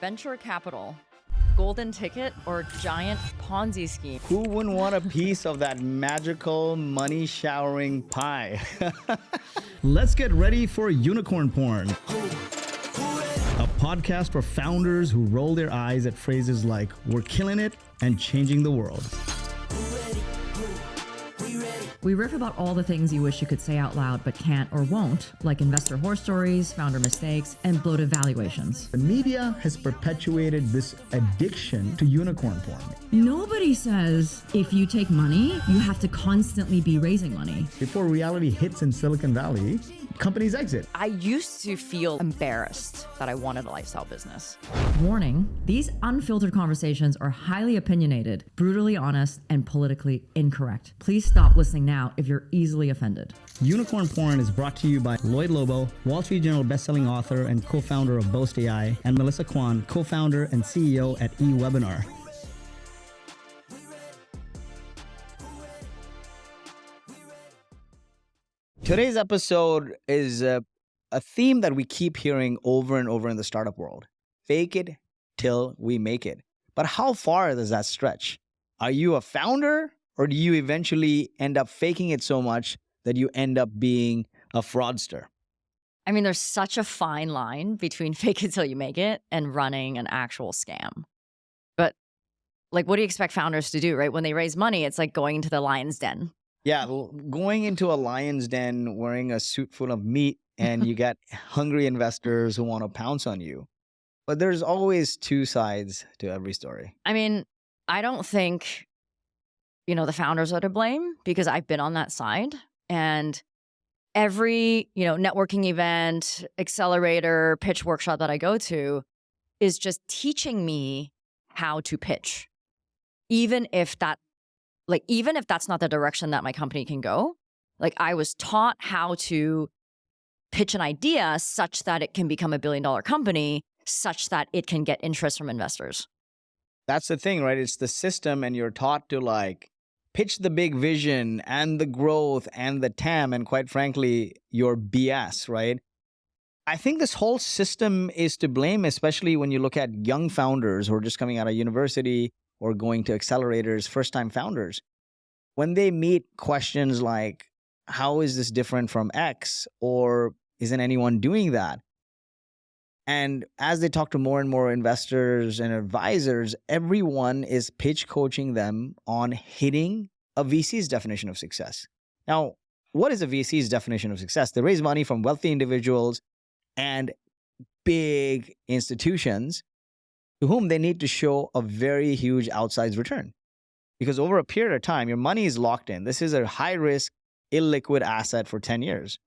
venture capital, golden ticket, or giant Ponzi scheme? Who wouldn't want a piece of that magical money showering pie? Let's get ready for UnicornPrn, a podcast for founders who roll their eyes at phrases like "we're killing it" and "changing the world." We riff about all the things you wish you could say out loud but can't or won't, like investor horror stories, founder mistakes, and bloated valuations. The media has perpetuated this addiction to unicorn porn. Nobody says if you take money, you have to constantly be raising money. Before reality hits in Silicon Valley, companies exit. I used to feel embarrassed that I wanted a lifestyle business. Warning, these unfiltered conversations are highly opinionated, brutally honest, and politically incorrect. Please stop listening now if you're easily offended. UnicornPrn is brought to you by Lloyd Lobo, Wall Street Journal bestselling author and co-founder of Boast AI, and Melissa Kwan, co-founder and CEO at eWebinar. Today's episode is a theme that we keep hearing over and over in the startup world. Fake it till we make it. But how far does that stretch? Are you a founder, or do you eventually end up faking it so much that you end up being a fraudster? I mean, there's such a fine line between fake it till you make it and running an actual scam. But like, what do you expect founders to do, right? When they raise money, it's like going into the lion's den. Yeah, going into a lion's den wearing a suit full of meat and you get hungry investors who want to pounce on you. But there's always two sides to every story. I mean, I don't think, the founders are to blame, because I've been on that side. And every, networking event, accelerator, pitch workshop that I go to is just teaching me how to pitch. Even if that's not the direction that my company can go, like I was taught how to pitch an idea such that it can become $1 billion company, such that it can get interest from investors. That's the thing, right? It's the system, and you're taught to pitch the big vision and the growth and the TAM and, quite frankly, your BS, right? I think this whole system is to blame, especially when you look at young founders who are just coming out of university or going to accelerators, first-time founders. When they meet questions like, how is this different from X? Or isn't anyone doing that? And as they talk to more and more investors and advisors, everyone is pitch coaching them on hitting a VC's definition of success. Now, what is a VC's definition of success? They raise money from wealthy individuals and big institutions to whom they need to show a very huge outsized return. Because over a period of time, your money is locked in. This is a high-risk, illiquid asset for 10 years.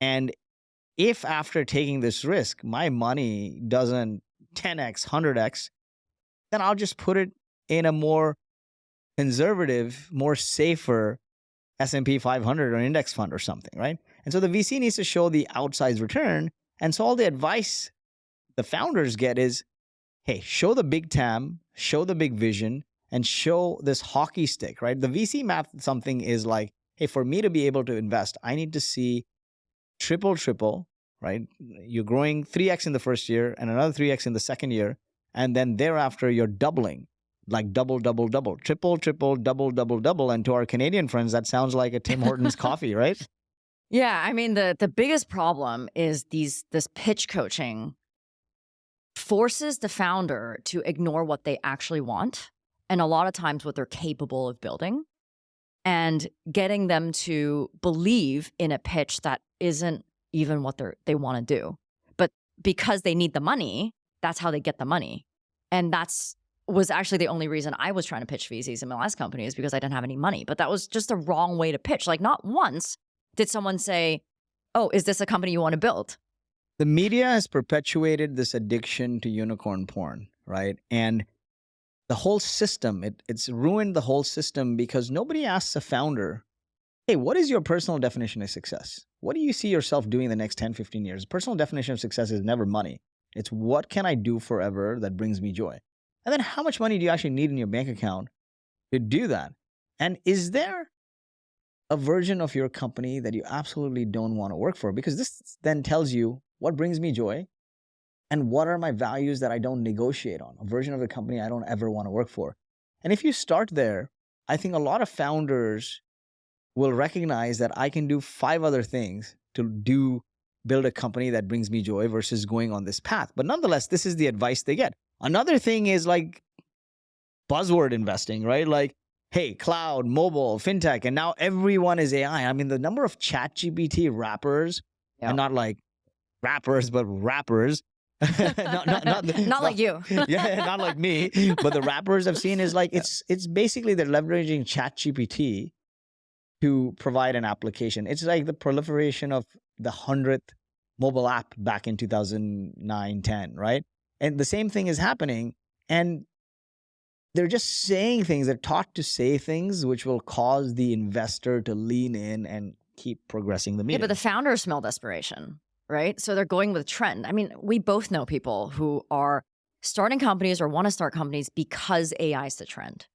And if after taking this risk, my money doesn't 10x, 100x, then I'll just put it in a more conservative, more safer S&P 500 or index fund or something, right? And so the VC needs to show the outsized return. And so all the advice the founders get is, hey, show the big TAM, show the big vision, and show this hockey stick, right? The VC math something is like, hey, for me to be able to invest, I need to see triple, right? You're growing 3x in the first year and another 3x in the second year. And then thereafter, you're doubling, like double, triple, double. And to our Canadian friends, that sounds like a Tim Hortons coffee, right? Yeah, I mean, the biggest problem is this pitch coaching forces the founder to ignore what they actually want, and a lot of times what they're capable of building, and getting them to believe in a pitch that isn't even what they want to do. But because they need the money, that's how they get the money. And was actually the only reason I was trying to pitch VCs in my last company, is because I didn't have any money. But that was just the wrong way to pitch. Like, not once did someone say, oh, is this a company you want to build? The media has perpetuated this addiction to unicorn porn, right? And the whole system, it's ruined the whole system, because nobody asks a founder, hey, what is your personal definition of success? What do you see yourself doing the next 10, 15 years? Personal definition of success is never money. It's what can I do forever that brings me joy? And then how much money do you actually need in your bank account to do that? And is there a version of your company that you absolutely don't want to work for? Because this then tells you what brings me joy And what are my values that I don't negotiate on? A version of the company I don't ever want to work for. And if you start there, I think a lot of founders will recognize that I can do 5 other things to build a company that brings me joy versus going on this path. But nonetheless, this is the advice they get. Another thing is like buzzword investing, right? Like, hey, cloud, mobile, fintech, and now everyone is AI. I mean, the number of ChatGPT rappers, and not like rappers, but rappers. not like you. Yeah, not like me. But the rappers I've seen is like, it's basically they're leveraging ChatGPT to provide an application. It's like the proliferation of the 100th mobile app back in 2009, 10, right? And the same thing is happening. And they're just saying things, they're taught to say things which will cause the investor to lean in and keep progressing the meeting. Yeah, but the founders smell desperation, right? So they're going with trend. I mean, we both know people who are starting companies or want to start companies because AI is the trend.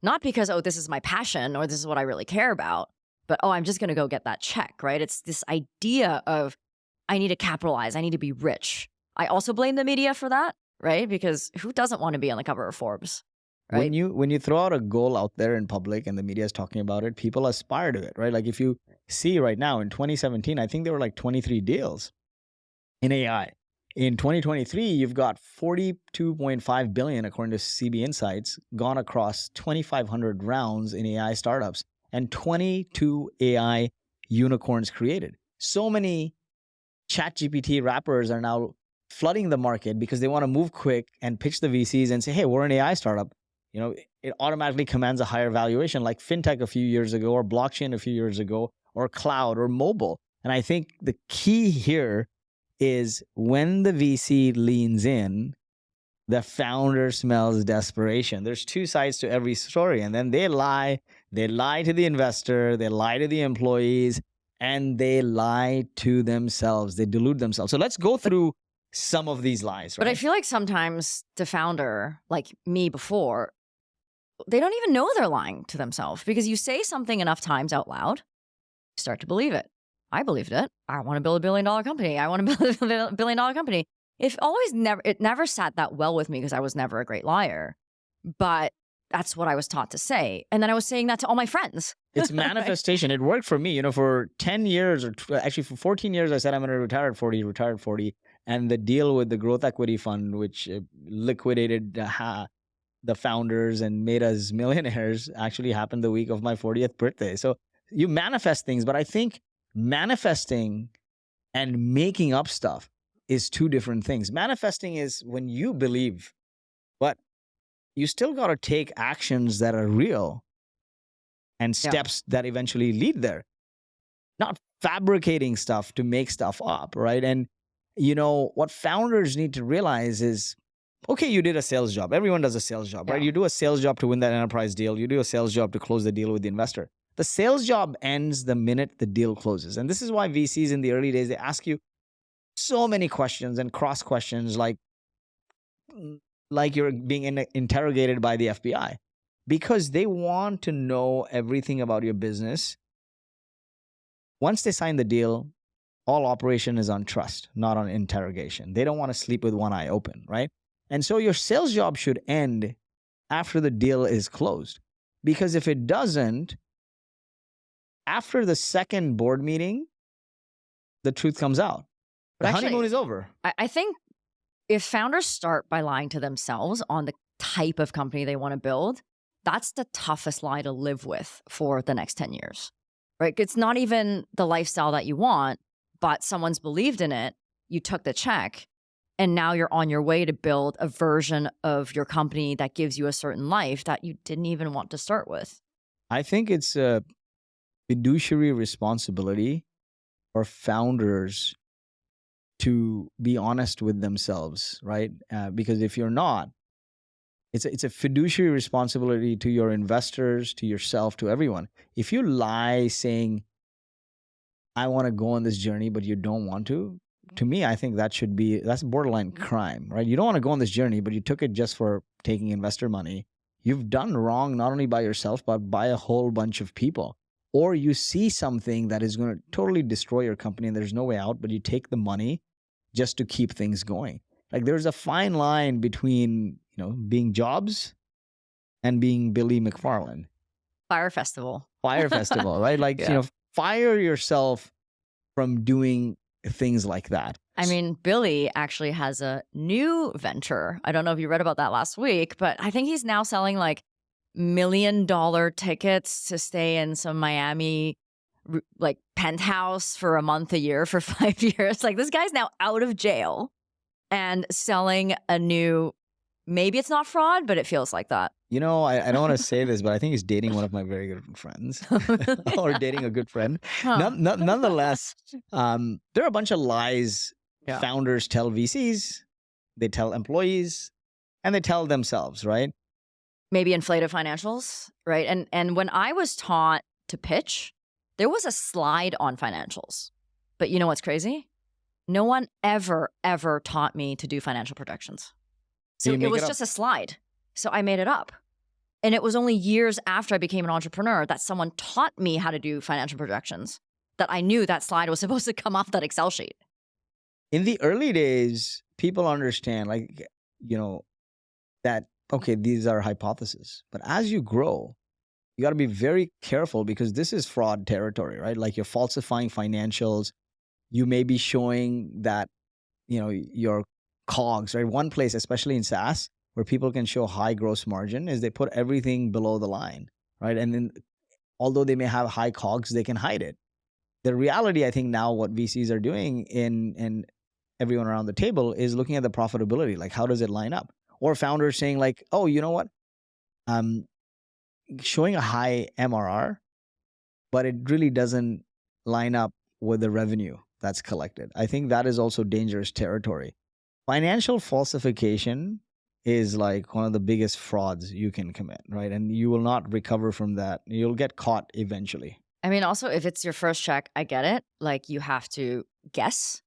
Not because, oh, this is my passion or this is what I really care about, but, oh, I'm just going to go get that check, right? It's this idea of, I need to capitalize, I need to be rich. I also blame the media for that, right? Because who doesn't want to be on the cover of Forbes, right? When you throw out a goal out there in public and the media is talking about it, people aspire to it, right? Like if you see right now in 2017, I think there were like 23 deals in AI. In 2023, you've got 42.5 billion, according to CB Insights, gone across 2,500 rounds in AI startups and 22 AI unicorns created. So many ChatGPT rappers are now flooding the market because they want to move quick and pitch the VCs and say, hey, we're an AI startup. You know, it automatically commands a higher valuation, like fintech a few years ago, or blockchain a few years ago, or cloud or mobile. And I think the key here is when the VC leans in, the founder smells desperation. There's 2 sides to every story. And then they lie to the investor, they lie to the employees, and they lie to themselves. They delude themselves. So let's go through some of these lies, right? But I feel like sometimes the founder, like me before, they don't even know they're lying to themselves because you say something enough times out loud, you start to believe it. I believed it. I want to build $1 billion company. I want to build $1 billion company. It never sat that well with me because I was never a great liar, but that's what I was taught to say. And then I was saying that to all my friends. It's manifestation. It worked for me, you know, for 10 years or actually for 14 years, I said, I'm going to retire at 40, retired at 40. And the deal with the growth equity fund, which liquidated the founders and made us millionaires, actually happened the week of my 40th birthday. So you manifest things, but I think manifesting and making up stuff is 2 different things. Manifesting is when you believe, but you still got to take actions that are real and steps that eventually lead there. Not fabricating stuff to make stuff up, right? And you know, what founders need to realize is, okay, you did a sales job. Everyone does a sales job, right? You do a sales job to win that enterprise deal. You do a sales job to close the deal with the investor. The sales job ends the minute the deal closes. And this is why VCs in the early days, they ask you so many questions and cross questions like you're being interrogated by the FBI, because they want to know everything about your business. Once they sign the deal, all operation is on trust, not on interrogation. They don't want to sleep with one eye open, right? And so your sales job should end after the deal is closed. Because if it doesn't, after the second board meeting, the truth comes out. The honeymoon is over. I think if founders start by lying to themselves on the type of company they want to build, that's the toughest lie to live with for the next 10 years, right? It's not even the lifestyle that you want, but someone's believed in it, you took the check, and now you're on your way to build a version of your company that gives you a certain life that you didn't even want to start with. I think it's a fiduciary responsibility for founders to be honest with themselves, right? Because if you're not, it's a fiduciary responsibility to your investors, to yourself, to everyone. If you lie saying, I want to go on this journey, but you don't want to me, I think that's borderline crime, right? You don't want to go on this journey, but you took it just for taking investor money. You've done wrong, not only by yourself, but by a whole bunch of people. Or you see something that is going to totally destroy your company and there's no way out, but you take the money just to keep things going. Like there's a fine line between, being Jobs and being Billy McFarland. Fire Festival. Fire Festival, right? Like, Yeah. fire yourself from doing things like that. I mean, Billy actually has a new venture. I don't know if you read about that last week, but I think he's now selling like $1 million tickets to stay in some Miami like penthouse for a month a year for 5 years. Like this guy's now out of jail and selling a new, maybe it's not fraud, but it feels like that. I don't want to say this, but I think he's dating one of my very good friends or dating a good friend. Huh. Nonetheless, there are a bunch of lies Yeah. founders tell VCs, they tell employees, and they tell themselves, right? Maybe inflated financials, right? And when I was taught to pitch, there was a slide on financials. But you know what's crazy? No one ever taught me to do financial projections. So You make it was it up. just a slide. So I made it up. And it was only years after I became an entrepreneur that someone taught me how to do financial projections that I knew that slide was supposed to come off that Excel sheet. In the early days, people understand, like, that, okay, these are hypotheses. But as you grow, you got to be very careful because this is fraud territory, right? Like you're falsifying financials. You may be showing that, your COGS, right? One place, especially in SaaS, where people can show high gross margin is they put everything below the line, right? And then although they may have high COGS, they can hide it. The reality, I think now what VCs are doing and everyone around the table is looking at the profitability. Like, how does it line up? Or founders saying like, oh, you know what? Showing a high MRR, but it really doesn't line up with the revenue that's collected. I think that is also dangerous territory. Financial falsification is like one of the biggest frauds you can commit, right? And you will not recover from that. You'll get caught eventually. I mean, also, if it's your first check, I get it. Like you have to guess.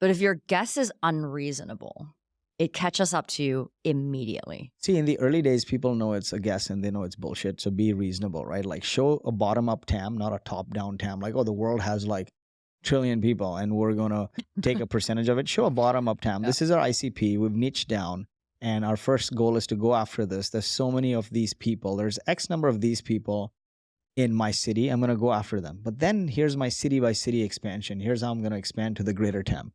But if your guess is unreasonable, it catches up to you immediately. See, in the early days, people know it's a guess and they know it's bullshit. So be reasonable, right? Like show a bottom-up TAM, not a top-down TAM. Like, oh, the world has like trillion people and we're going to take a percentage of it. Show a bottom-up TAM. Yeah. This is our ICP. We've niched down. And our first goal is to go after this. There's so many of these people. There's X number of these people in my city. I'm going to go after them. But then here's my city by city expansion. Here's how I'm going to expand to the greater TAM.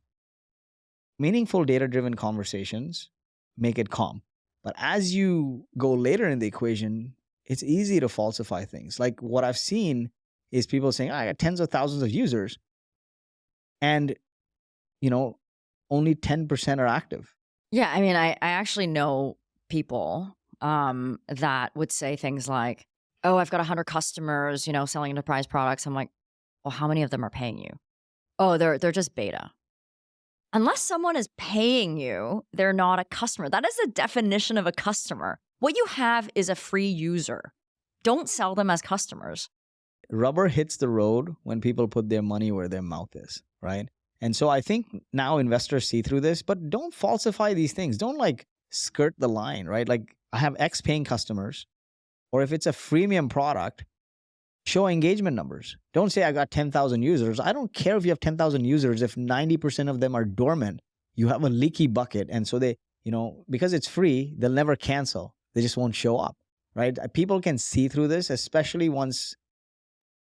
Meaningful data-driven conversations make it calm. But as you go later in the equation, it's easy to falsify things. Like what I've seen is people saying, I got tens of thousands of users. And, only 10% are active. Yeah, I mean, I actually know people that would say things like, oh, I've got 100 customers, selling enterprise products. I'm like, well, how many of them are paying you? Oh, they're just beta. Unless someone is paying you, they're not a customer. That is the definition of a customer. What you have is a free user. Don't sell them as customers. Rubber hits the road when people put their money where their mouth is, right? And so I think now investors see through this, but don't falsify these things. Don't like skirt the line, right? Like I have X paying customers, or if it's a freemium product, show engagement numbers. Don't say I got 10,000 users. I don't care if you have 10,000 users. If 90% of them are dormant, you have a leaky bucket. And so they, because it's free, they'll never cancel. They just won't show up, right? People can see through this, especially once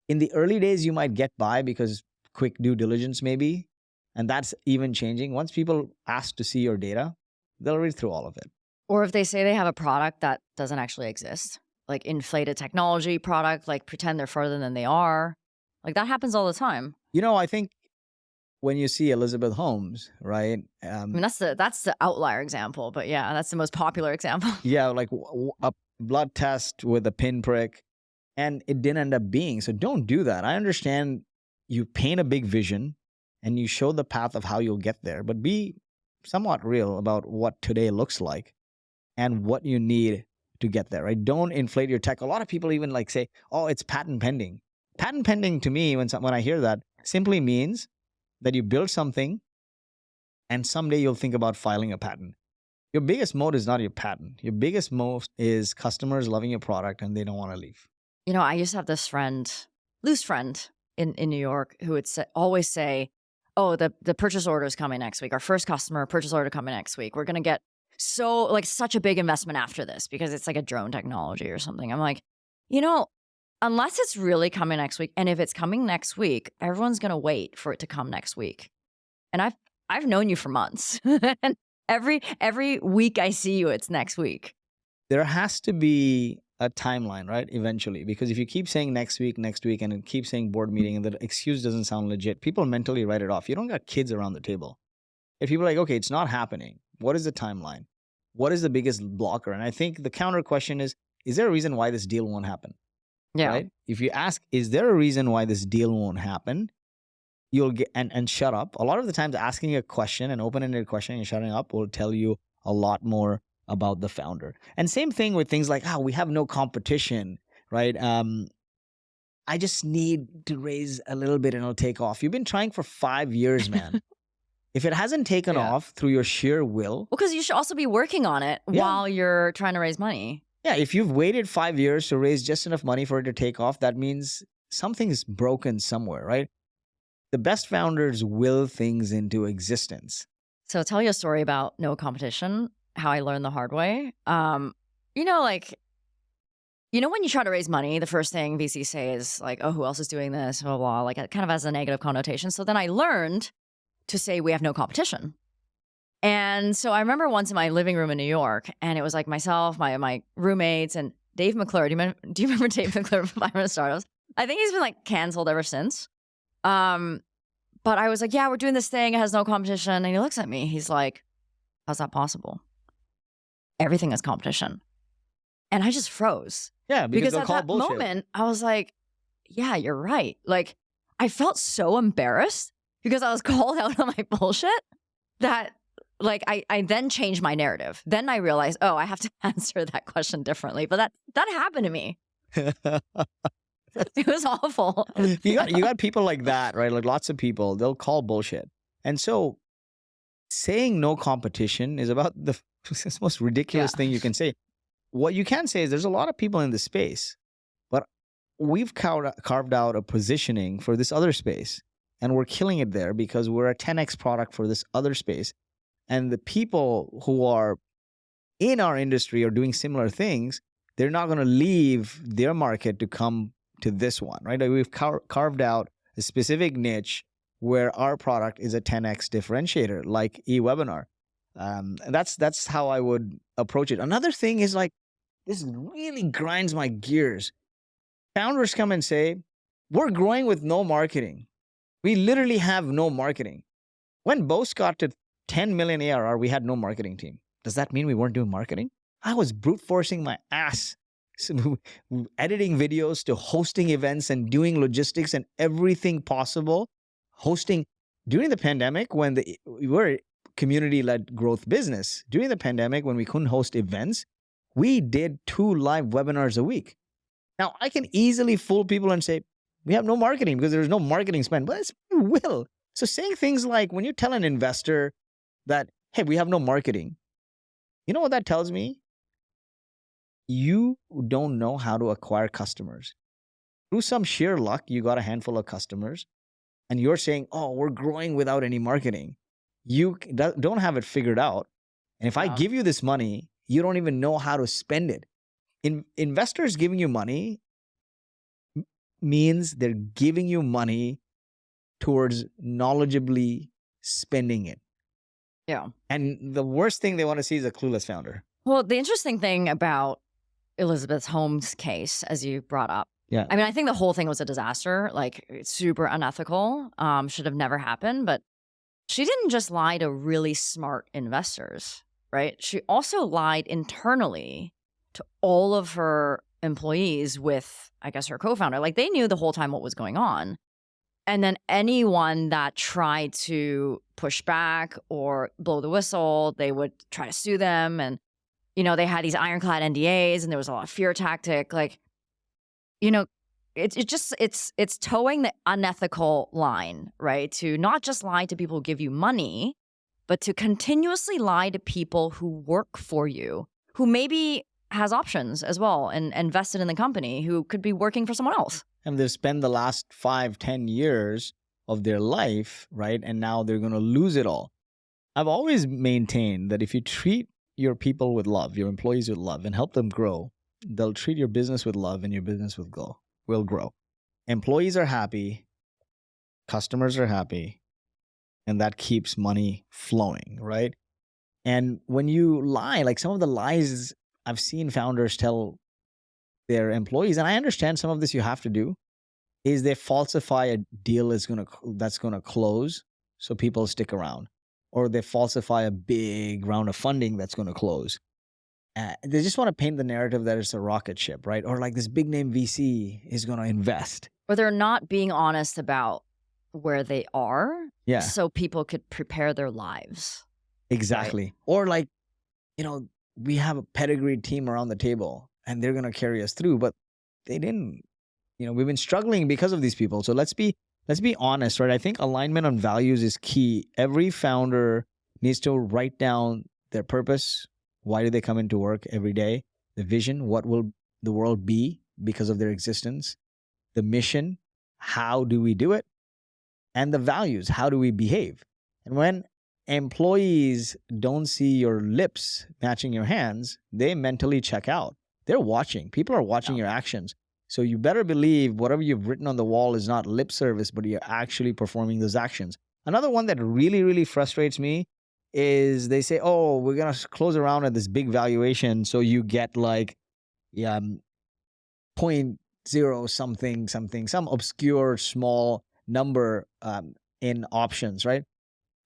in the early days, you might get by because quick due diligence maybe. And that's even changing. Once people ask to see your data, they'll read through all of it. Or if they say they have a product that doesn't actually exist, like inflated technology product, like pretend they're further than they are. Like that happens all the time. I think when you see Elizabeth Holmes, right? I mean, that's the outlier example, but yeah, that's the most popular example. Yeah, like a blood test with a pinprick, and it didn't end up being. So don't do that. I understand you paint a big vision and you show the path of how you'll get there, but be somewhat real about what today looks like and what you need to get there, right? Don't inflate your tech. A lot of people even like say, oh, it's patent pending. Patent pending to me, when I hear that, simply means that you build something and someday you'll think about filing a patent. Your biggest moat is not your patent. Your biggest moat is customers loving your product and they don't want to leave. I used to have this loose friend in New York who would always say, oh, the purchase order is coming next week. Our first customer purchase order coming next week. We're going to get such a big investment after this because it's like a drone technology or something. I'm like, unless it's really coming next week, and if it's coming next week, everyone's going to wait for it to come next week. And I've known you for months. And every week I see you, it's next week. There has to be a timeline, right? Eventually, because if you keep saying next week, and it keeps saying board meeting, and the excuse doesn't sound legit, people mentally write it off. You don't got kids around the table. If people are like, okay, it's not happening, what is the timeline? What is the biggest blocker? And I think the counter question is there a reason why this deal won't happen? Yeah. Right? If you ask, is there a reason why this deal won't happen? You'll get, and shut up. A lot of the times asking a question, an open-ended question and shutting up will tell you a lot more about the founder. And same thing with things like, we have no competition, right? I just need to raise a little bit and it'll take off. You've been trying for 5 years, man. If it hasn't taken off through your sheer will. Well, because you should also be working on it while you're trying to raise money. Yeah, if you've waited 5 years to raise just enough money for it to take off, that means something's broken somewhere, right? The best founders will things into existence. So tell you a story about no competition, how I learned the hard way. When you try to raise money, the first thing VCs say is like, oh, who else is doing this, blah, blah, blah. Like it kind of has a negative connotation. So then I learned to say we have no competition. And so I remember once in my living room in New York, and it was like myself, my roommates, and Dave McClure. Do you remember Dave McClure from 5 Minute Startups? I think he's been like canceled ever since. But I was like, yeah, we're doing this thing. It has no competition. And he looks at me. He's like, how's that possible? Everything is competition. And I just froze. Yeah, because at that moment, I was like, yeah, you're right. Like, I felt so embarrassed because I was called out on my bullshit that like I then changed my narrative. Then I realized, oh, I have to answer that question differently. But that happened to me. It was awful. You got people like that, right? Like lots of people, they'll call bullshit. And so saying no competition is about the most ridiculous thing you can say. What you can say is there's a lot of people in this space, but we've carved out a positioning for this other space, and we're killing it there because we're a 10x product for this other space. And the people who are in our industry are doing similar things, they're not going to leave their market to come to this one, right? Like we've carved out a specific niche where our product is a 10x differentiator, like eWebinar. And that's how I would approach it. Another thing is like, this really grinds my gears. Founders come and say, we're growing with no marketing. We literally have no marketing. When Boast got to 10 million ARR, we had no marketing team. Does that mean we weren't doing marketing? I was brute forcing my ass, editing videos to hosting events and doing logistics and everything possible. Hosting during the pandemic when we were a community-led growth business. During the pandemic when we couldn't host events, we did 2 live webinars a week. Now, I can easily fool people and say, we have no marketing because there's no marketing spend, but it's will. So saying things like, when you tell an investor that, hey, we have no marketing, you know what that tells me? You don't know how to acquire customers. Through some sheer luck, you got a handful of customers, and you're saying, oh, we're growing without any marketing. You don't have it figured out. And if I give you this money, you don't even know how to spend it. Investors giving you money means they're giving you money towards knowledgeably spending it. Yeah. And the worst thing they want to see is a clueless founder. Well, the interesting thing about Elizabeth Holmes' case, as you brought up, I mean, I think the whole thing was a disaster, like it's super unethical, should have never happened. But she didn't just lie to really smart investors, right? She also lied internally to all of her employees with, I guess, her co-founder. Like they knew the whole time what was going on. And then anyone that tried to push back or blow the whistle, they would try to sue them. And, they had these ironclad NDAs and there was a lot of fear tactic. Like, it's towing the unethical line, right? To not just lie to people who give you money, but to continuously lie to people who work for you, who maybe has options as well and invested in the company, who could be working for someone else. And they've spent the last 5-10 years of their life, right? And now they're going to lose it all. I've always maintained that if you treat your people with love, your employees with love, and help them grow, they'll treat your business with love and your business will grow. Employees are happy, customers are happy, and that keeps money flowing, right? And when you lie, like some of the lies I've seen founders tell their employees, and I understand some of this you have to do, is they falsify a deal that's gonna close so people stick around, or they falsify a big round of funding that's gonna close. They just want to paint the narrative that it's a rocket ship, right? Or like this big name VC is gonna invest. Or they're not being honest about where they are, Yeah, so people could prepare their lives. exactly. Right. Or like, we have a pedigreed team around the table and they're gonna carry us through, but they didn't. We've been struggling because of these people. So let's be honest, right? I think alignment on values is key. Every founder needs to write down their purpose. Why do they come into work every day? The vision, what will the world be because of their existence? The mission, how do we do it? And the values, how do we behave? And when employees don't see your lips matching your hands, they mentally check out. They're watching. People are watching your actions. So you better believe whatever you've written on the wall is not lip service, but you're actually performing those actions. Another one that really, really frustrates me is they say, oh, we're going to close around at this big valuation. So you get like 0.0 something, some obscure small number in options, right?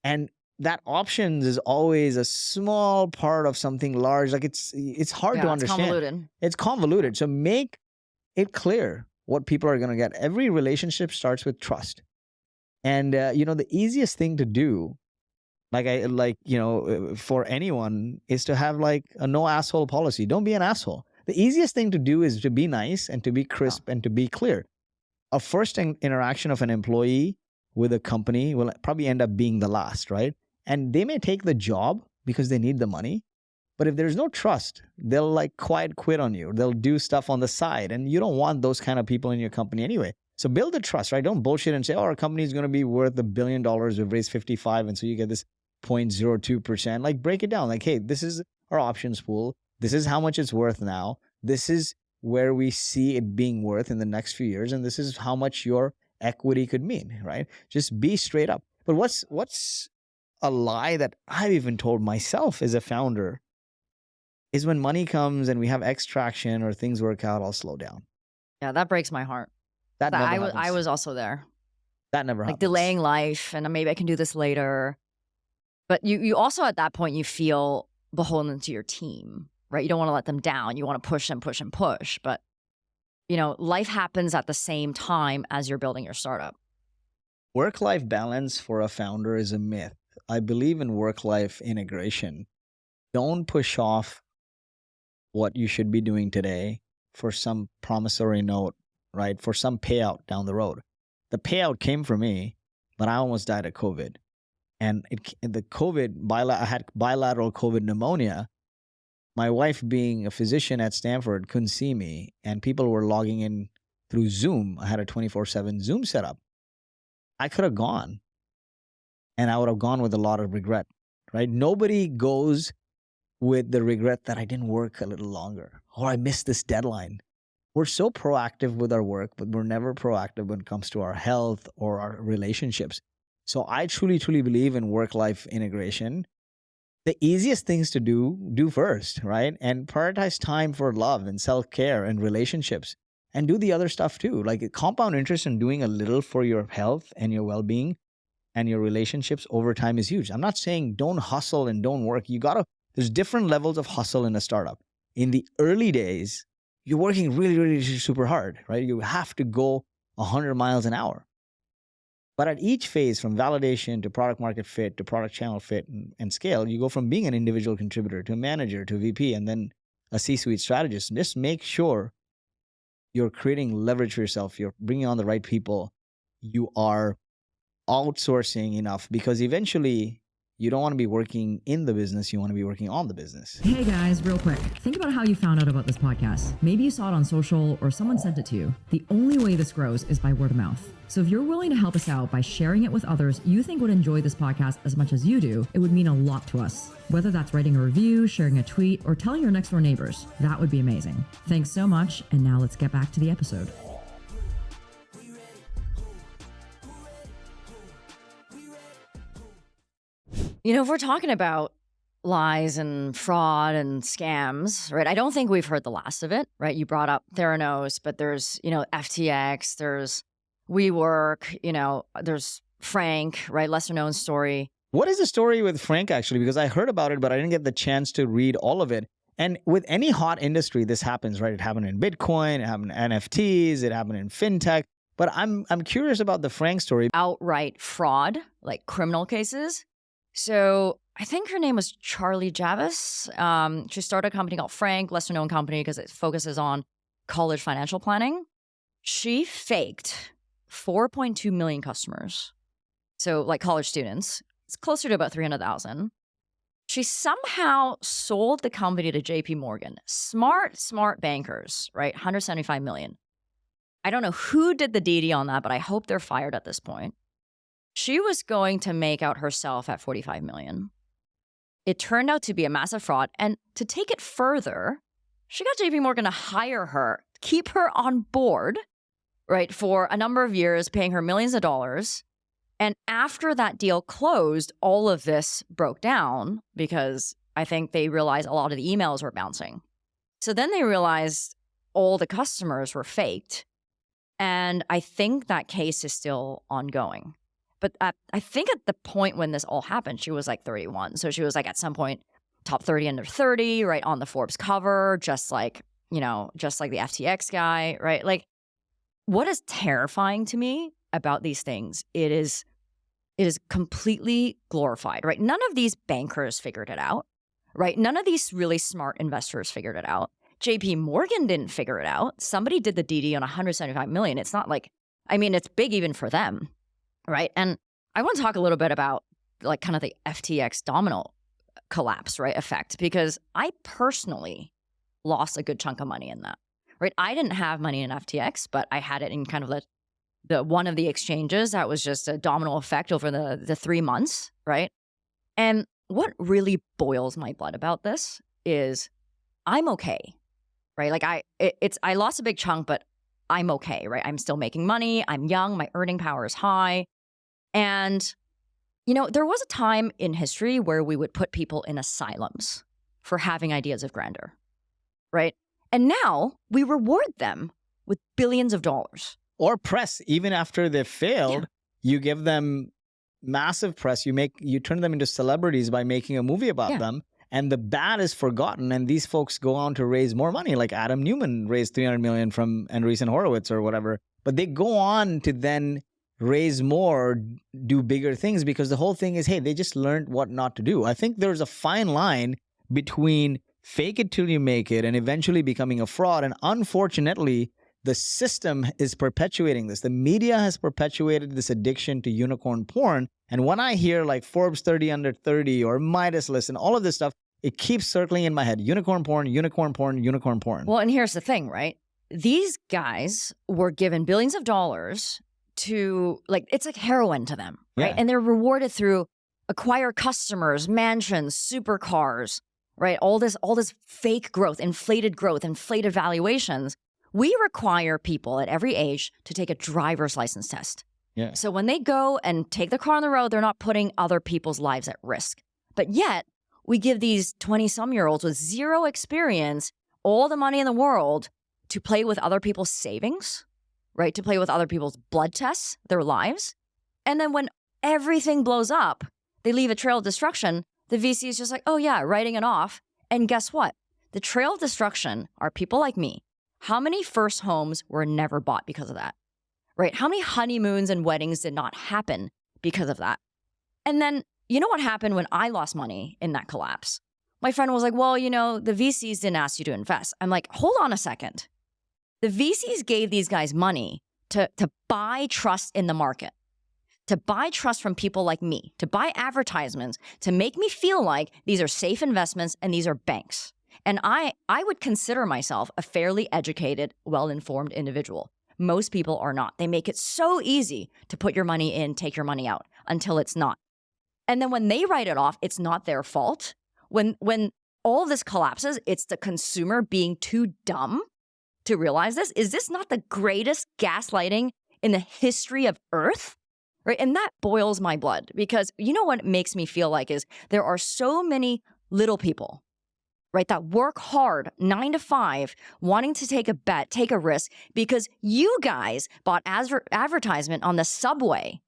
And that options is always a small part of something large. Like it's hard to understand. Convoluted. It's convoluted. So make it clear what people are going to get. Every relationship starts with trust. And, the easiest thing to do, for anyone, is to have like a no asshole policy. Don't be an asshole. The easiest thing to do is to be nice and to be crisp and to be clear. A first interaction of an employee with a company will probably end up being the last, right? And they may take the job because they need the money. But if there's no trust, they'll like quiet quit on you. They'll do stuff on the side. And you don't want those kind of people in your company anyway. So build the trust, right? Don't bullshit and say, oh, our company is going to be worth $1 billion. We've raised 55. And so you get this 0.02%. Like break it down. Like, hey, this is our options pool. This is how much it's worth now. This is where we see it being worth in the next few years. And this is how much your equity could mean, right? Just be straight up. But what's a lie that I've even told myself as a founder is when money comes and we have extraction or things work out, I'll slow down. Yeah, that breaks my heart. That never happens. I was also there. That never happens. Like delaying life and maybe I can do this later. But you also at that point, you feel beholden to your team, right? You don't want to let them down. You want to push and push and push. But, life happens at the same time as you're building your startup. Work-life balance for a founder is a myth. I believe in work-life integration. Don't push off what you should be doing today for some promissory note, right? For some payout down the road. The payout came for me, but I almost died of COVID. And I had bilateral COVID pneumonia. My wife, being a physician at Stanford, couldn't see me, and people were logging in through Zoom. I had a 24/7 Zoom setup. I could have gone, and I would have gone with a lot of regret, right? Nobody goes with the regret that I didn't work a little longer or I missed this deadline. We're so proactive with our work, but we're never proactive when it comes to our health or our relationships. So I truly, truly believe in work-life integration. The easiest things to do first, right? And prioritize time for love and self-care and relationships and do the other stuff too. Like compound interest in doing a little for your health and your well-being and your relationships over time is huge. I'm not saying don't hustle and don't work. There's different levels of hustle in a startup. In the early days, you're working really, really super hard, right? You have to go 100 miles an hour. But at each phase, from validation to product market fit to product channel fit and scale, you go from being an individual contributor to a manager to a VP and then a C-suite strategist. Just make sure you're creating leverage for yourself. You're bringing on the right people. You are outsourcing enough because eventually You don't want to be working in the business. You want to be working on the business. Hey guys, real quick. Think about how you found out about this podcast. Maybe you saw it on social or someone sent it to you. The only way this grows is by word of mouth. So if you're willing to help us out by sharing it with others you think would enjoy this podcast as much as you do, it would mean a lot to us. Whether that's writing a review, sharing a tweet, or telling your next door neighbors, that would be amazing. Thanks so much, and now let's get back to the episode. You know, if we're talking about lies and fraud and scams, right? I don't think we've heard the last of it, right? You brought up Theranos, but there's, FTX, there's WeWork, there's Frank, right? Lesser known story. What is the story with Frank, actually? Because I heard about it, but I didn't get the chance to read all of it. And with any hot industry, this happens, right? It happened in Bitcoin, it happened in NFTs, it happened in fintech. But I'm curious about the Frank story. Outright fraud, like criminal cases. So I think her name was Charlie Javis. She started a company called Frank, lesser known company because it focuses on college financial planning. She faked 4.2 million customers. So like college students, it's closer to about 300,000. She somehow sold the company to JP Morgan. Smart bankers, right? 175 million. I don't know who did the DD on that, but I hope they're fired at this point. She was going to make out herself at 45 million. It turned out to be a massive fraud. And to take it further, she got JP Morgan to hire her, keep her on board, right, for a number of years, paying her millions of dollars. And after that deal closed, all of this broke down because I think they realized a lot of the emails were bouncing. So then they realized all the customers were faked. And I think that case is still ongoing. But I think at the point when this all happened, she was like 31. So she was like at some point top 30 under 30, right, on the Forbes cover, just like the FTX guy, right? Like, what is terrifying to me about these things, it is completely glorified, right? None of these bankers figured it out, right? None of these really smart investors figured it out. JP Morgan didn't figure it out. Somebody did the DD on 175 million. It's not like, it's big even for them. Right. And I want to talk a little bit about like kind of the FTX domino collapse, right, effect, because I personally lost a good chunk of money in that. Right. I didn't have money in FTX, but I had it in kind of the one of the exchanges that was just a domino effect over the 3 months. Right. And what really boils my blood about this is I'm okay. Right. Like I lost a big chunk, but I'm okay. Right. I'm still making money. I'm young. My earning power is high. And, there was a time in history where we would put people in asylums for having ideas of grandeur, right? And now we reward them with billions of dollars. Or press, even after they've failed, you give them massive press. You turn them into celebrities by making a movie about them. And the bad is forgotten. And these folks go on to raise more money, like Adam Newman raised $300 million from Andreessen Horowitz or whatever. But they go on to then raise more, do bigger things, because the whole thing is, hey, they just learned what not to do. I think there's a fine line between fake it till you make it and eventually becoming a fraud. And unfortunately, the system is perpetuating this. The media has perpetuated this addiction to unicorn porn. And when I hear like Forbes 30 under 30 or Midas List and all of this stuff, it keeps circling in my head. Unicorn porn, unicorn porn, unicorn porn. Well, and here's the thing, right? These guys were given billions of dollars to, it's like heroin to them, right? Yeah. And they're rewarded through acquire customers, mansions, supercars, right? All this fake growth, inflated valuations. We require people at every age to take a driver's license test. Yeah. So when they go and take the car on the road, they're not putting other people's lives at risk. But yet, we give these 20-some-year-olds with zero experience all the money in the world to play with other people's savings, right? To play with other people's blood tests, their lives. And then when everything blows up, they leave a trail of destruction. The VC is just like, oh yeah, writing it off. And guess what? The trail of destruction are people like me. How many first homes were never bought because of that, right? How many honeymoons and weddings did not happen because of that? And then, you know what happened when I lost money in that collapse? My friend was like, well, the VCs didn't ask you to invest. I'm like, hold on a second. The VCs gave these guys money to buy trust in the market, to buy trust from people like me, to buy advertisements, to make me feel like these are safe investments and these are banks. And I would consider myself a fairly educated, well-informed individual. Most people are not. They make it so easy to put your money in, take your money out, until it's not. And then when they write it off, it's not their fault. When all of this collapses, it's the consumer being too dumb to realize this. Is this not the greatest gaslighting in the history of Earth? Right? And that boils my blood, because you know what it makes me feel like is there are so many little people, right, that work hard 9 to 5, wanting to take a bet, take a risk, because you guys bought advertisement on the subway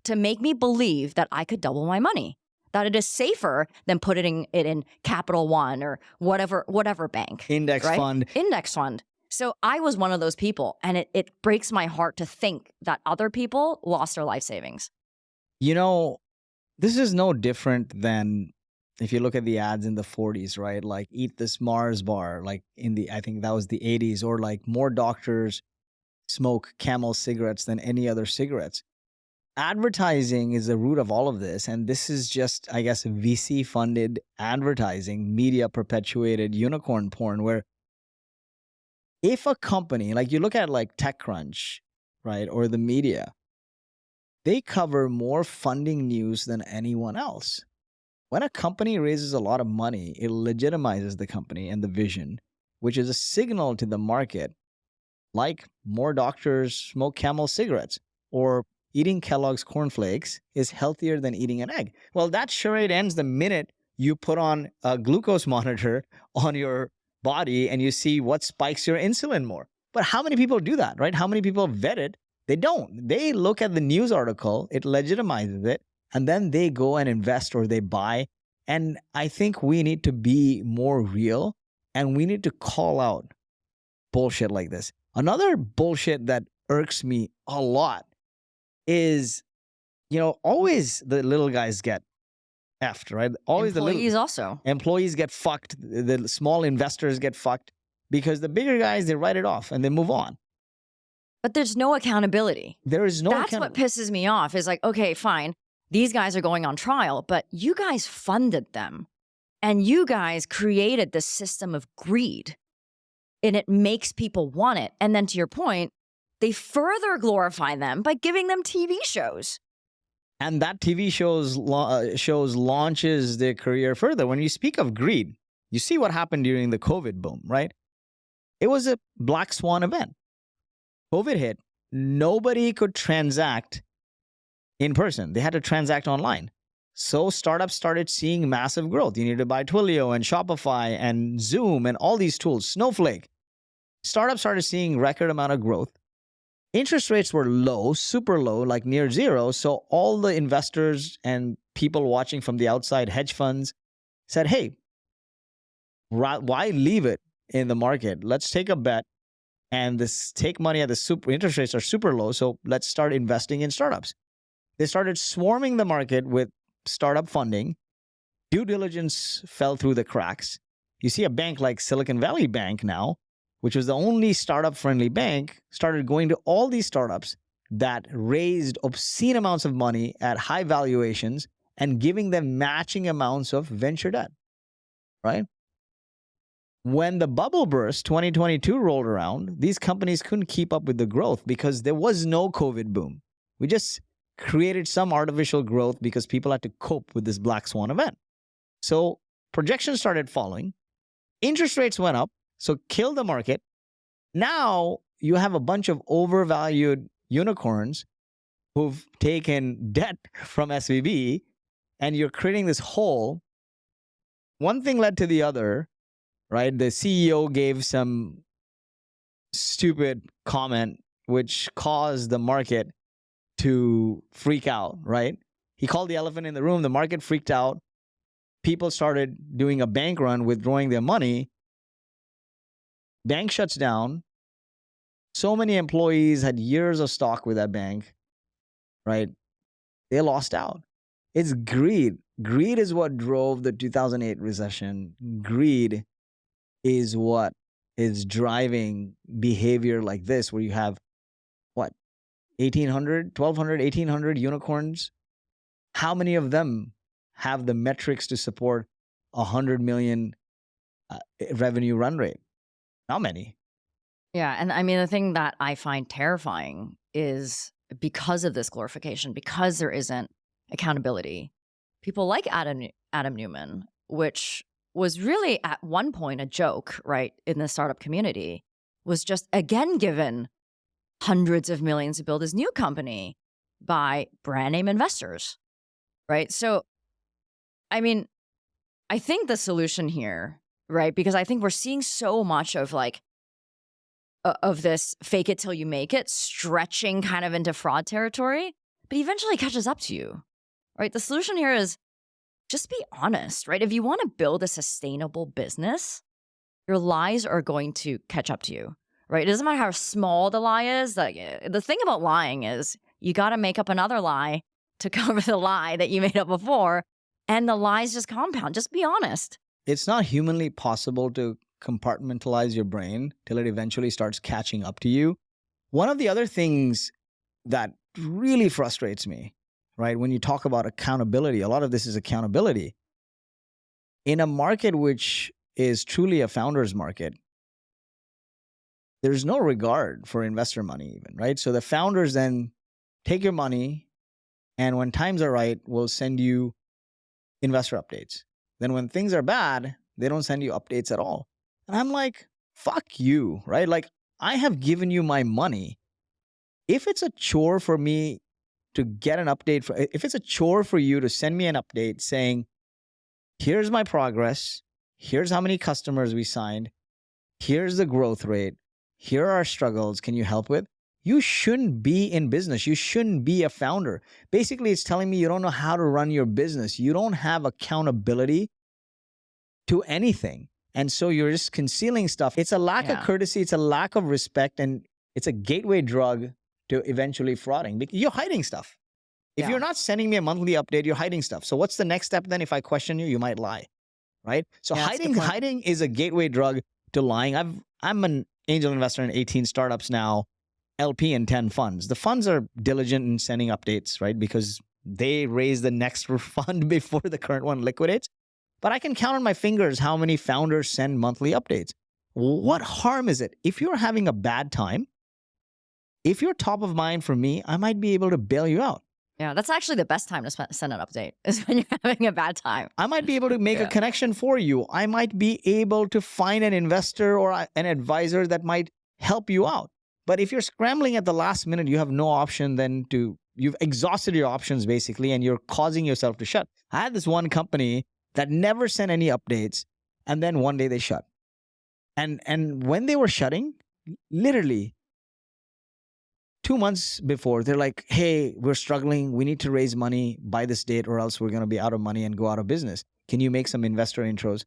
to make me believe that I could double my money, that it is safer than putting it in Capital One or whatever bank. Index fund. Index fund. So I was one of those people, and it breaks my heart to think that other people lost their life savings. You know, this is no different than if you look at the ads in the 40s, right? Like eat this Mars bar, like I think that was the 80s, or like more doctors smoke Camel cigarettes than any other cigarettes. Advertising is the root of all of this. And this is just, I guess, VC funded advertising, media perpetuated unicorn porn, where if a company, like you look at like TechCrunch, right, or the media, they cover more funding news than anyone else. When a company raises a lot of money, it legitimizes the company and the vision, which is a signal to the market, like more doctors smoke Camel cigarettes, or eating Kellogg's cornflakes is healthier than eating an egg. Well, that charade ends the minute you put on a glucose monitor on your body and you see what spikes your insulin more. But how many people do that, right? How many people vet it? They don't. They look at the news article, it legitimizes it, and then they go and invest or they buy. And I think we need to be more real, and we need to call out bullshit like this. Another bullshit that irks me a lot is, always the little guys get effed, right? Always employees also. Employees get fucked. The small investors get fucked because the bigger guys, they write it off and they move on. But there's no accountability. There is no That's what pisses me off is like, okay, fine. These guys are going on trial, but you guys funded them and you guys created this system of greed, and it makes people want it. And then to your point, they further glorify them by giving them TV shows. And that TV shows launches their career further. When you speak of greed, you see what happened during the COVID boom, right? It was a black swan event. COVID hit. Nobody could transact in person. They had to transact online. So startups started seeing massive growth. You need to buy Twilio and Shopify and Zoom and all these tools, Snowflake. Startups started seeing record amount of growth. Interest rates were low, super low, like near zero. So all the investors and people watching from the outside, hedge funds, said, hey, why leave it in the market? Let's take a bet and take money at the interest rates are super low. So let's start investing in startups. They started swarming the market with startup funding. Due diligence fell through the cracks. You see a bank like Silicon Valley Bank now, which was the only startup-friendly bank, started going to all these startups that raised obscene amounts of money at high valuations and giving them matching amounts of venture debt, right? When the bubble burst, 2022 rolled around, these companies couldn't keep up with the growth because there was no COVID boom. We just created some artificial growth because people had to cope with this black swan event. So projections started falling. Interest rates went up. So kill the market. Now you have a bunch of overvalued unicorns who've taken debt from SVB, and you're creating this hole. One thing led to the other, right? The CEO gave some stupid comment which caused the market to freak out, right? He called the elephant in the room. The market freaked out. People started doing a bank run, withdrawing their money. Bank shuts down. So many employees had years of stock with that bank, right? They lost out. It's greed. Greed is what drove the 2008 recession. Greed is what is driving behavior like this, where you have, 1,800, 1,200, 1,800 unicorns. How many of them have the metrics to support 100 million revenue run rate? Not many. Yeah. And I mean, the thing that I find terrifying is because of this glorification, because there isn't accountability, people like Adam Newman, which was really at one point a joke, right, in the startup community, was just again given hundreds of millions to build his new company by brand name investors, right? So, I mean, I think the solution here, right, because I think we're seeing so much of like, of this fake it till you make it, stretching kind of into fraud territory, but eventually catches up to you, right? The solution here is just be honest, right? If you want to build a sustainable business, your lies are going to catch up to you, right? It doesn't matter how small the lie is. Like, the thing about lying is you got to make up another lie to cover the lie that you made up before, and the lies just compound. Just be honest. It's not humanly possible to compartmentalize your brain till it eventually starts catching up to you. One of the other things that really frustrates me, right, when you talk about accountability, a lot of this is accountability. In a market which is truly a founder's market, there's no regard for investor money even, right? So the founders then take your money and when times are right, will send you investor updates. Then when things are bad, they don't send you updates at all. And I'm like, fuck you, right? Like, I have given you my money. If it's a chore for me to get an update, if it's a chore for you to send me an update saying, here's my progress, here's how many customers we signed, here's the growth rate, here are our struggles, can you help with? You shouldn't be in business. You shouldn't be a founder. Basically, it's telling me you don't know how to run your business. You don't have accountability to anything. And so you're just concealing stuff. It's a lack of courtesy. It's a lack of respect. And it's a gateway drug to eventually frauding because you're hiding stuff. If you're not sending me a monthly update, you're hiding stuff. So what's the next step then? If I question you, you might lie, right? So hiding is a gateway drug to lying. I'm an angel investor in 18 startups now, LP in 10 funds. The funds are diligent in sending updates, right? Because they raise the next fund before the current one liquidates. But I can count on my fingers how many founders send monthly updates. What harm is it? If you're having a bad time, if you're top of mind for me, I might be able to bail you out. Yeah, that's actually the best time to send an update is when you're having a bad time. I might be able to make a connection for you. I might be able to find an investor or an advisor that might help you out. But if you're scrambling at the last minute, you have no option then you've exhausted your options basically, and you're causing yourself to shut. I had this one company that never sent any updates, and then one day they shut. And when they were shutting, literally 2 months before, they're like, hey, we're struggling. We need to raise money by this date or else we're going to be out of money and go out of business. Can you make some investor intros?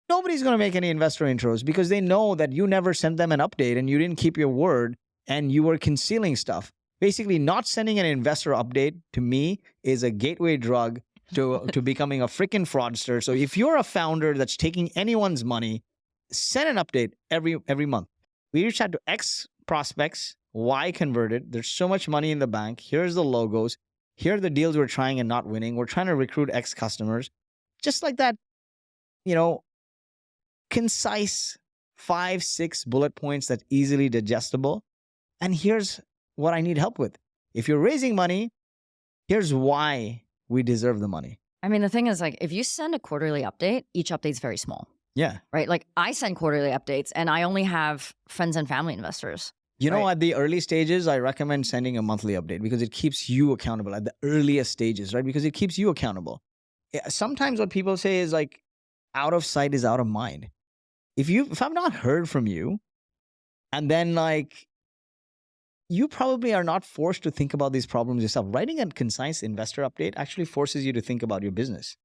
Nobody's going to make any investor intros because they know that you never sent them an update and you didn't keep your word and you were concealing stuff. Basically, not sending an investor update to me is a gateway drug to becoming a freaking fraudster. So if you're a founder that's taking anyone's money, send an update every month. We reached out to X prospects, Y converted. There's so much money in the bank. Here's the logos. Here are the deals we're trying and not winning. We're trying to recruit X customers. Just like that, concise 5-6 bullet points that's easily digestible. And here's what I need help with. If you're raising money, here's why we deserve the money. I mean, the thing is, like, if you send a quarterly update, each update's very small. Yeah. Right? Like, I send quarterly updates and I only have friends and family investors. You know, at the early stages, I recommend sending a monthly update because it keeps you accountable at the earliest stages, right? Because it keeps you accountable. Sometimes what people say is like, out of sight is out of mind. If I've not heard from you, and then like, you probably are not forced to think about these problems yourself. Writing a concise investor update actually forces you to think about your business.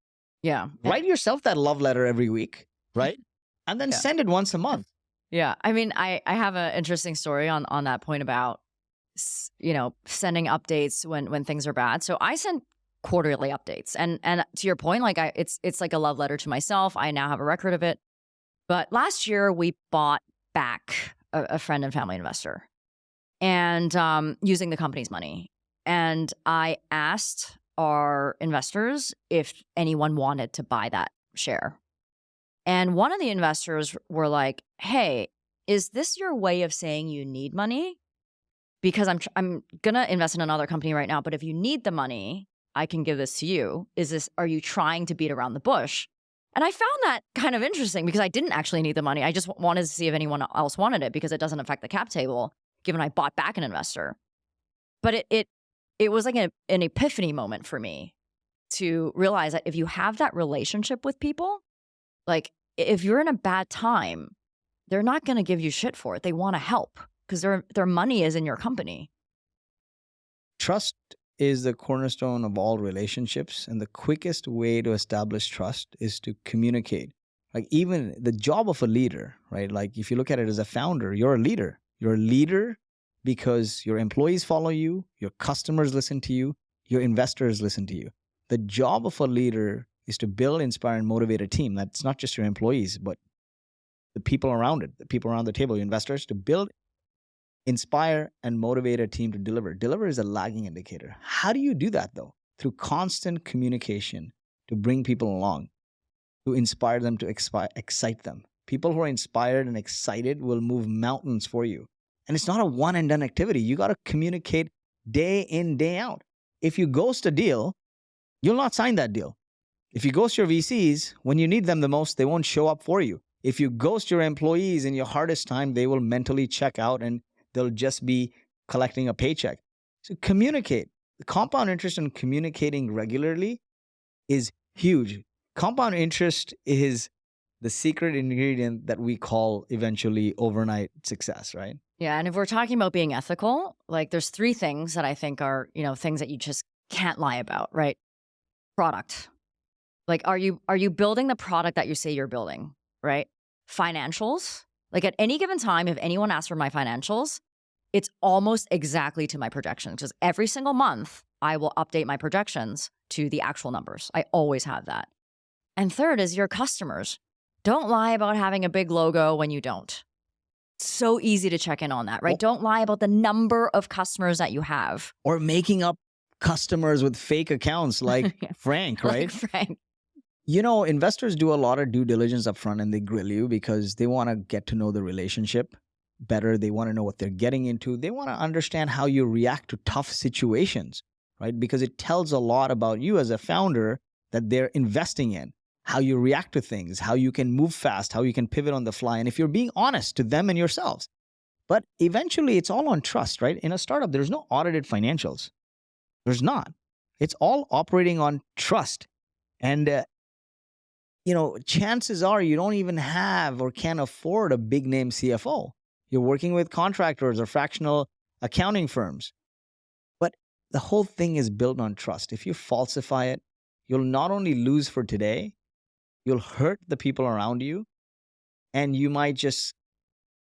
Yeah. Write yourself that love letter every week, right? And then send it once a month. Yeah. I mean, I have an interesting story on that point about, sending updates when things are bad. So I send quarterly updates. And to your point, like it's like a love letter to myself. I now have a record of it. But last year we bought back a friend and family investor. and using the company's money. And I asked our investors if anyone wanted to buy that share. And one of the investors were like, hey, is this your way of saying you need money? Because I'm going to invest in another company right now, but if you need the money, I can give this to you. Are you trying to beat around the bush? And I found that kind of interesting because I didn't actually need the money. I just wanted to see if anyone else wanted it because it doesn't affect the cap table, given I bought back an investor. But it was like an epiphany moment for me to realize that if you have that relationship with people, like if you're in a bad time, they're not going to give you shit for it. They want to help because their money is in your company. Trust is the cornerstone of all relationships. And the quickest way to establish trust is to communicate. Like even the job of a leader, right? Like if you look at it as a founder, you're a leader. You're a leader because your employees follow you, your customers listen to you, your investors listen to you. The job of a leader is to build, inspire, and motivate a team. That's not just your employees, but the people around it, the people around the table, your investors, to build, inspire, and motivate a team to deliver. Deliver is a lagging indicator. How do you do that, though? Through constant communication to bring people along, to inspire them, to excite them. People who are inspired and excited will move mountains for you. And it's not a one-and-done activity. You got to communicate day in, day out. If you ghost a deal, you'll not sign that deal. If you ghost your VCs, when you need them the most, they won't show up for you. If you ghost your employees in your hardest time, they will mentally check out and they'll just be collecting a paycheck. So communicate. The compound interest in communicating regularly is huge. Compound interest is the secret ingredient that we call eventually overnight success, right? Yeah. And if we're talking about being ethical, like there's 3 things that I think are, things that you just can't lie about, right? Product. Like, are you building the product that you say you're building, right? Financials. Like at any given time, if anyone asks for my financials, it's almost exactly to my projections because every single month I will update my projections to the actual numbers. I always have that. And third is your customers. Don't lie about having a big logo when you don't. It's so easy to check in on that, right? Don't lie about the number of customers that you have. Or making up customers with fake accounts like Frank, right? Like Frank. Investors do a lot of due diligence up front and they grill you because they want to get to know the relationship better. They want to know what they're getting into. They want to understand how you react to tough situations, right? Because it tells a lot about you as a founder that they're investing in, how you react to things, how you can move fast, how you can pivot on the fly, and if you're being honest to them and yourselves. But eventually, it's all on trust, right? In a startup, there's no audited financials. There's not. It's all operating on trust. And chances are you don't even have or can afford a big name CFO. You're working with contractors or fractional accounting firms. But the whole thing is built on trust. If you falsify it, you'll not only lose for today, you'll hurt the people around you, and you might just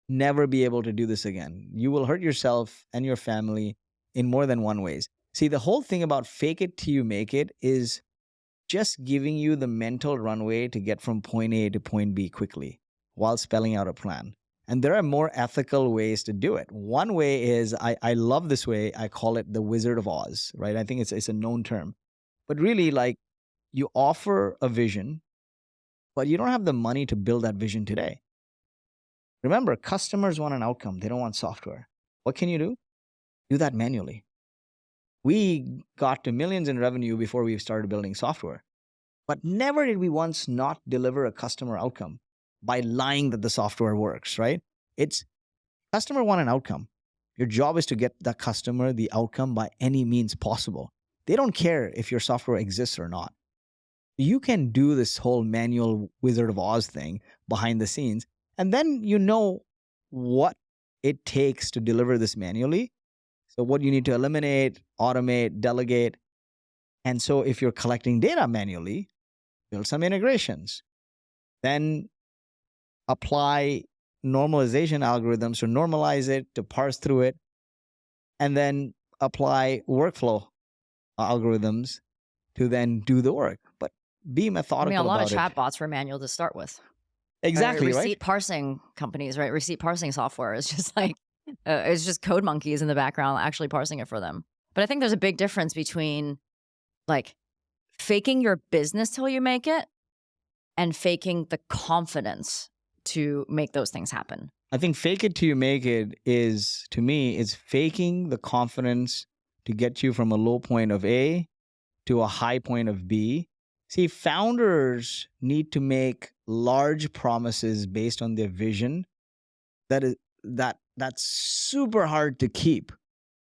never be able to do this again. You will hurt yourself and your family in more than one ways. See, the whole thing about fake it till you make it is just giving you the mental runway to get from point A to point B quickly while spelling out a plan. And there are more ethical ways to do it. One way is, I love this way, I call it the Wizard of Oz, right? I think it's a known term. But really, like, you offer a vision, but you don't have the money to build that vision today. Remember, customers want an outcome. They don't want software. What can you do? Do that manually. We got to millions in revenue before we started building software. But never did we once not deliver a customer outcome by lying that the software works, right? It's customer want an outcome. Your job is to get that customer the outcome by any means possible. They don't care if your software exists or not. You can do this whole manual Wizard of Oz thing behind the scenes, and then you know what it takes to deliver this manually. So what you need to eliminate, automate, delegate. And so if you're collecting data manually, build some integrations. Then apply normalization algorithms to normalize it, to parse through it, and then apply workflow algorithms to then do the work. But be methodical about it. A lot of chatbots were manual to start with. Exactly, right? Receipt parsing companies, right? Receipt parsing software is just like, It's just code monkeys in the background actually parsing it for them. But I think there's a big difference between like faking your business till you make it and faking the confidence to make those things happen. I think fake it till you make it is, to me, is faking the confidence to get you from a low point of A to a high point of B. See, founders need to make large promises based on their vision. That's super hard to keep,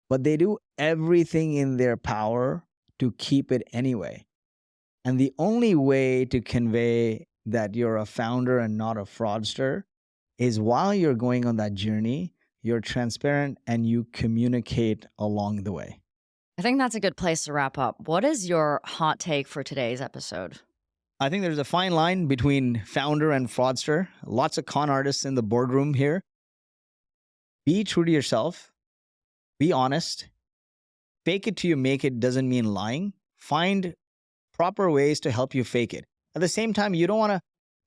but they do everything in their power to keep it anyway. And the only way to convey that you're a founder and not a fraudster is while you're going on that journey, you're transparent and you communicate along the way. I think that's a good place to wrap up. What is your hot take for today's episode? I think there's a fine line between founder and fraudster. Lots of con artists in the boardroom here. Be true to yourself. Be honest. Fake it till you make it doesn't mean lying. Find proper ways to help you fake it. At the same time, you don't want to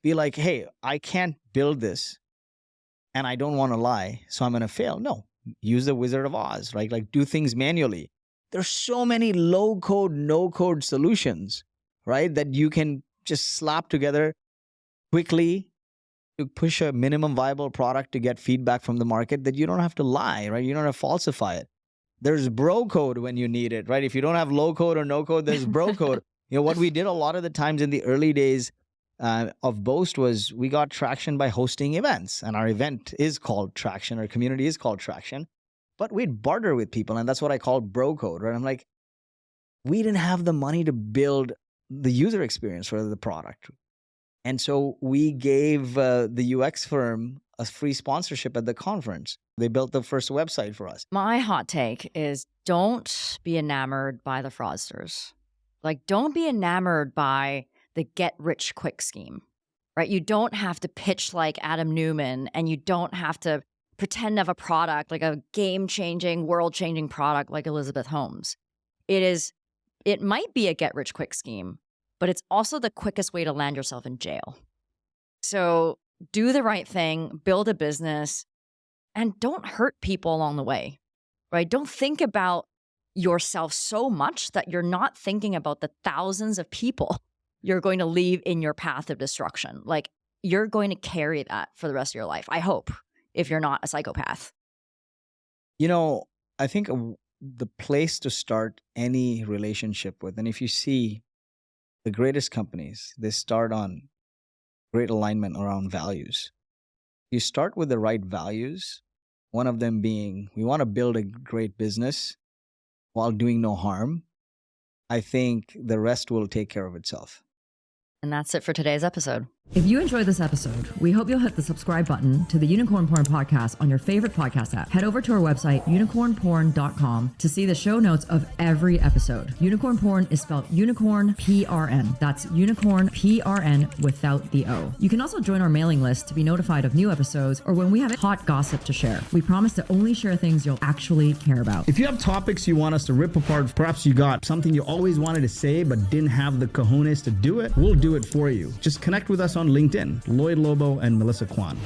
be like, hey, I can't build this and I don't want to lie, so I'm going to fail. No, use the Wizard of Oz, right? Like do things manually. There's so many low code, no code solutions, right? That you can just slap together quickly to push a minimum viable product to get feedback from the market that you don't have to lie, right? You don't have to falsify it. There's bro code when you need it, right? If you don't have low code or no code, there's bro code. You know, what we did a lot of the times in the early days of Boast was we got traction by hosting events, and our event is called Traction, our community is called Traction, but we'd barter with people, and that's what I call bro code, right? I'm like, we didn't have the money to build the user experience for the product. And so we gave the UX firm a free sponsorship at the conference. They built the first website for us. My hot take is don't be enamored by the fraudsters. Like, don't be enamored by the get-rich-quick scheme, right? You don't have to pitch like Adam Newman, and you don't have to pretend to have a product, like a game-changing, world-changing product like Elizabeth Holmes. It might be a get-rich-quick scheme, but it's also the quickest way to land yourself in jail. So do the right thing, build a business, and don't hurt people along the way, right? Don't think about yourself so much that you're not thinking about the thousands of people you're going to leave in your path of destruction. Like, you're going to carry that for the rest of your life, I hope, if you're not a psychopath. You know, I think the place to start any relationship with, and if you see the greatest companies, they start on great alignment around values. You start with the right values, one of them being, we want to build a great business while doing no harm. I think the rest will take care of itself. And that's it for today's episode. If you enjoyed this episode, we hope you'll hit the subscribe button to the UnicornPrn podcast on your favorite podcast app. Head over to our website, UnicornPrn.com, to see the show notes of every episode. UnicornPrn is spelled UnicornPrn. That's UnicornPrn without the O. You can also join our mailing list to be notified of new episodes or when we have hot gossip to share. We promise to only share things you'll actually care about. If you have topics you want us to rip apart, perhaps you got something you always wanted to say but didn't have the cojones to do it, we'll do it for you. Just connect with us on LinkedIn, Lloyd Lobo and Melissa Kwan.